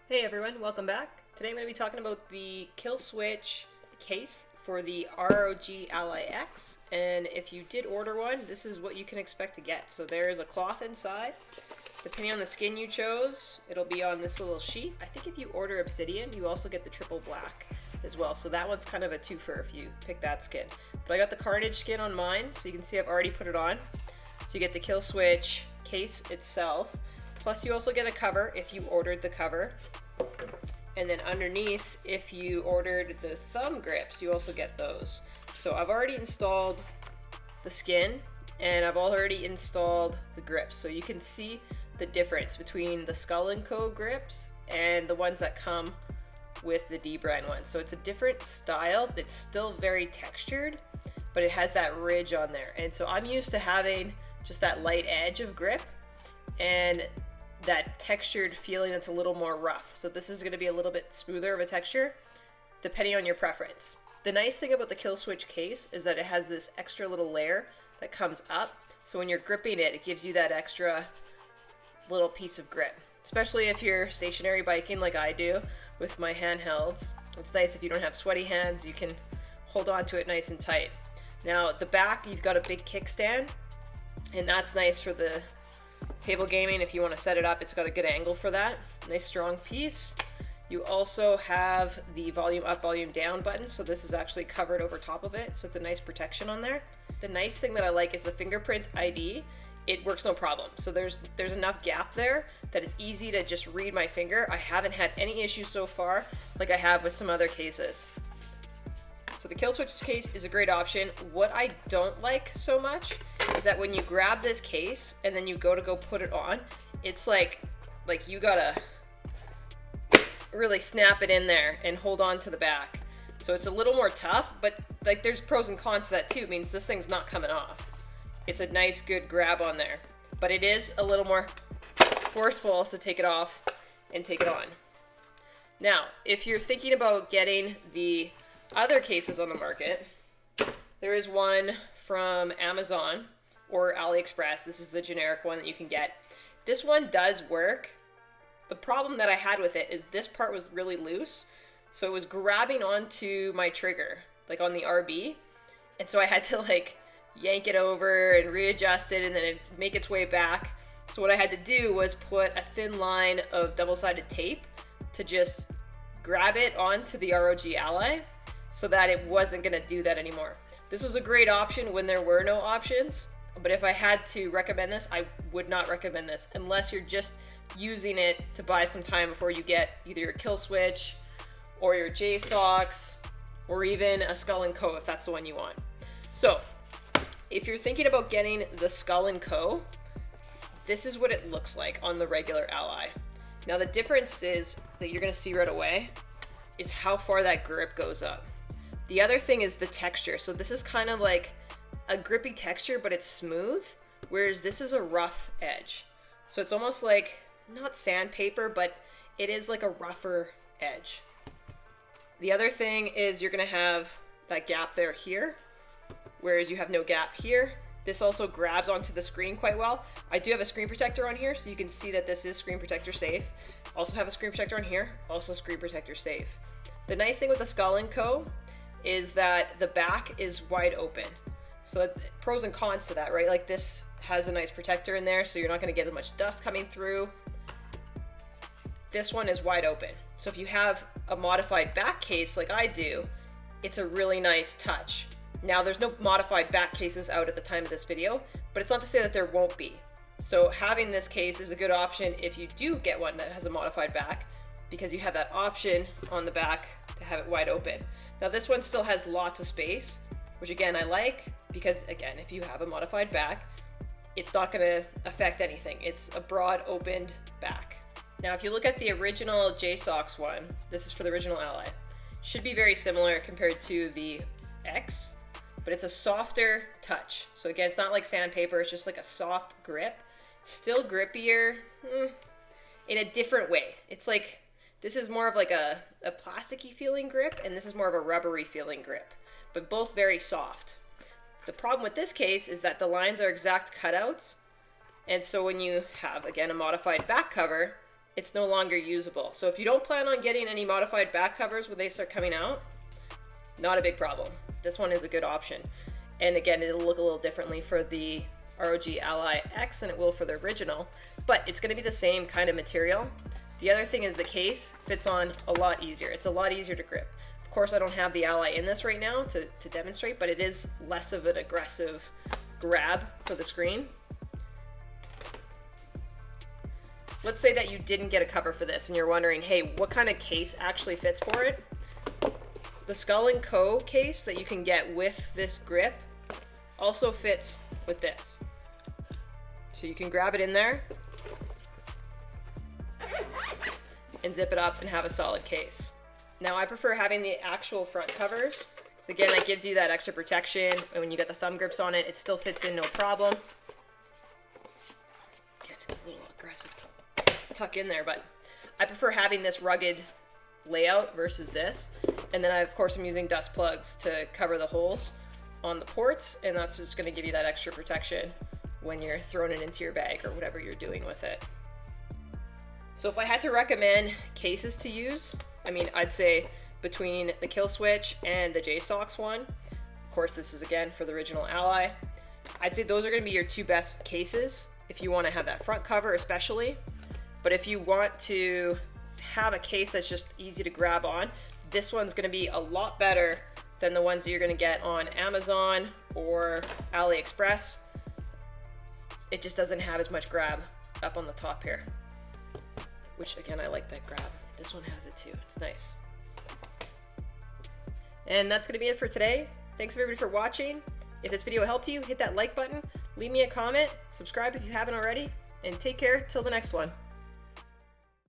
Hey everyone, welcome back. Today I'm going to be talking about the Killswitch case for the ROG Ally X, and if you did order one, this is what you can expect to get. So there is a cloth inside. Depending on the skin you chose, it'll be on this little sheet. I think if you order Obsidian, you also get the triple black as well. So that one's kind of a twofer if you pick that skin. But I got the Carnage skin on mine, so you can see I've already put it on. So you get the Killswitch case itself. Plus you also get a cover if you ordered the cover. And then underneath, if you ordered the thumb grips, you also get those. So I've already installed the skin and I've already installed the grips. So you can see the difference between the Skull & Co grips and the ones that come with the Dbrand ones. So it's a different style. It's still very textured, but it has that ridge on there. And so I'm used to having just that light edge of grip and that textured feeling that's a little more rough. So this is going to be a little bit smoother of a texture depending on your preference. The nice thing about the Killswitch case is that it has this extra little layer that comes up. So when you're gripping it, it gives you that extra little piece of grip. Especially if you're stationary biking like I do with my handhelds. It's nice if you don't have sweaty hands, you can hold on to it nice and tight. Now at the back, you've got a big kickstand, and that's nice for the table gaming. If you want to set it up, it's got a good angle for that. Nice strong piece. You also have the volume up, volume down button, so this is actually covered over top of it, so it's a nice protection on there. The nice thing that I like is the fingerprint ID. It works no problem. So there's enough gap there that it's easy to just read my finger. I haven't had any issues so far like I have with some other cases. So the Killswitch case is a great option. What I don't like so much is that when you grab this case and then you go put it on, it's like you gotta really snap it in there and hold on to the back. So it's a little more tough, but like there's pros and cons to that too. It means this thing's not coming off. It's a nice good grab on there, but it is a little more forceful to take it off and take it on. Now, if you're thinking about getting the other cases on the market, there is one from Amazon or AliExpress. This is the generic one that you can get. This one does work. The problem that I had with it is this part was really loose, so it was grabbing onto my trigger, like on the RB, and so I had to like yank it over and readjust it and then it'd make its way back. So what I had to do was put a thin line of double-sided tape to just grab it onto the ROG Ally so that it wasn't going to do that anymore. This was a great option when there were no options, but if I had to recommend this, I would not recommend this unless you're just using it to buy some time before you get either your Killswitch or your Jsaux or even a Skull & Co if that's the one you want. So if you're thinking about getting the Skull & Co, this is what it looks like on the regular Ally. Now the difference is that you're going to see right away is how far that grip goes up. The other thing is the texture. So this is kind of like a grippy texture, but it's smooth, whereas this is a rough edge. So it's almost like, not sandpaper, but it is like a rougher edge. The other thing is you're going to have that gap there here, whereas you have no gap here. This also grabs onto the screen quite well. I do have a screen protector on here, so you can see that this is screen protector safe. Also have a screen protector on here, also screen protector safe. The nice thing with the Skull & Co is that the back is wide open. So pros and cons to that, right? Like this has a nice protector in there, so you're not going to get as much dust coming through. This one is wide open. So if you have a modified back case like I do, it's a really nice touch. Now there's no modified back cases out at the time of this video, but it's not to say that there won't be. So having this case is a good option if you do get one that has a modified back, because you have that option on the back to have it wide open. Now this one still has lots of space, which again I like, because again, if you have a modified back, it's not going to affect anything. It's a broad opened back. Now if you look at the original Jsaux one, this is for the original Ally, should be very similar compared to the X, but it's a softer touch. So again, it's not like sandpaper, it's just like a soft grip. Still grippier in a different way. It's like, this is more of like a plasticky feeling grip, and this is more of a rubbery feeling grip, but both very soft. The problem with this case is that the lines are exact cutouts, and so when you have, again, a modified back cover, it's no longer usable. So if you don't plan on getting any modified back covers when they start coming out, not a big problem. This one is a good option. And again, it'll look a little differently for the ROG Ally X than it will for the original, but it's gonna be the same kind of material. The other thing is the case fits on a lot easier. It's a lot easier to grip. Of course, I don't have the Ally in this right now to demonstrate, but it is less of an aggressive grab for the screen. Let's say that you didn't get a cover for this and you're wondering, hey, what kind of case actually fits for it? The Skull & Co case that you can get with this grip also fits with this. So you can grab it in there and zip it up and have a solid case. Now I prefer having the actual front covers. So again, that gives you that extra protection, and when you get the thumb grips on it, it still fits in no problem. Again, it's a little aggressive to tuck in there, but I prefer having this rugged layout versus this. And then I, of course, I'm using dust plugs to cover the holes on the ports, and that's just gonna give you that extra protection when you're throwing it into your bag or whatever you're doing with it. So if I had to recommend cases to use, I mean, I'd say between the Killswitch and the Jsaux one, of course this is again for the original Ally, I'd say those are gonna be your two best cases if you wanna have that front cover especially. But if you want to have a case that's just easy to grab on, this one's gonna be a lot better than the ones that you're gonna get on Amazon or AliExpress. It just doesn't have as much grab up on the top here, which again, I like that grab. This one has it too, it's nice. And that's gonna be it for today. Thanks everybody for watching. If this video helped you, hit that like button, leave me a comment, subscribe if you haven't already, and take care till the next one.